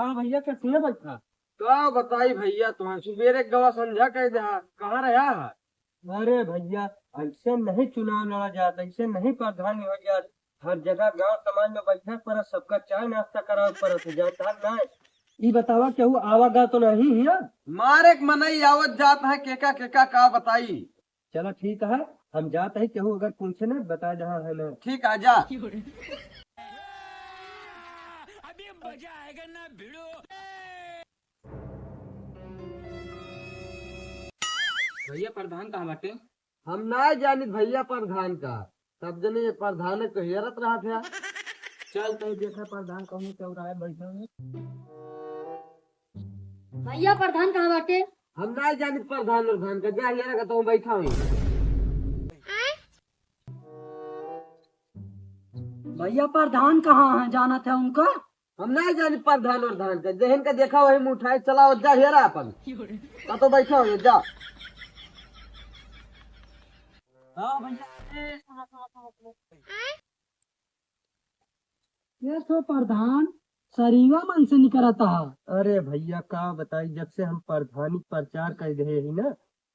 हाँ भैया कैसे है बैठा? तो बताई भैया तुम्हें सुबेरे गवा संध्या कह दे कहाँ रहा है? अरे भैया ऐसे नहीं चुनाव लड़ा जाता, ऐसे नहीं प्रधान हो जात। हर जगह गांव समाज में बैठा पर सबका चाय नाश्ता करा पर जाता ना। ये बतावा केहू आवागा तो नहीं है? मारे मनई आवत जात है केका का बताई। चलो ठीक है, हम जाते हैं, केहू अगर पूछे ना बता जहाँ है ना। ठीक है जा। भैया प्रधान कहाँ बाटे? हम ना जानी भैया प्रधान का, सब जने प्रधान को हेरत रहा था। चल तो देखा प्रधान कौन चल रहा है बैठा है। भैया प्रधान कहाँ बाटे? हम ना जानी प्रधान का, जा हेरा का तो बैठा हूँ। भैया प्रधान कहाँ है, जाना था उनका? हम ना जानी प्रधान का, जहन का देखा वही मुँह उठाए चला जा हेरा अपन का तो बैठा हूँ जा। हाँ भैया ये सो प्रधान सरीवा मन से निकलता है। अरे भैया का बताई, जब से हम प्रधानी प्रचार कर रहे ही ना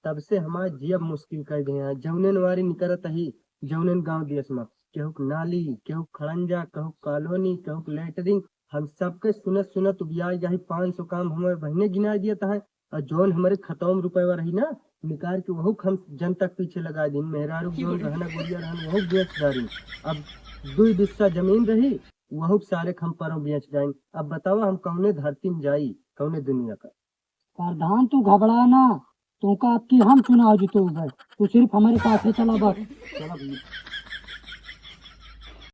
तब से हमारा जियब मुश्किल कर दे हैं। जौनन वारी निकलत ही जौनन गांव देश में केहू नाली, केहू खड़ंजा, केहू कॉलोनी, केहू लेटरिंग, हम सबके सुनत सुनत उबिया जाही 500 काम हमारे बहने गिना दिया है। और जौन हमारे खतौम रुपए रही ना निकाल के वहू हम जन तक पीछे लगा दी। मेहरारू जौन रहना गुड़िया रहन वहू बेच डाली। अब 2 बिस्सा जमीन रही वहू सारे हम परों बेच जाएंगे। अब बताओ हम कौने धरती में जाई, कौने दुनिया का। प्रधान तू घबरा ना, तुमका आपकी हम चुनाव जीतोगे, तू सिर्फ हमारे साथ ही चला बस। चलो भैया।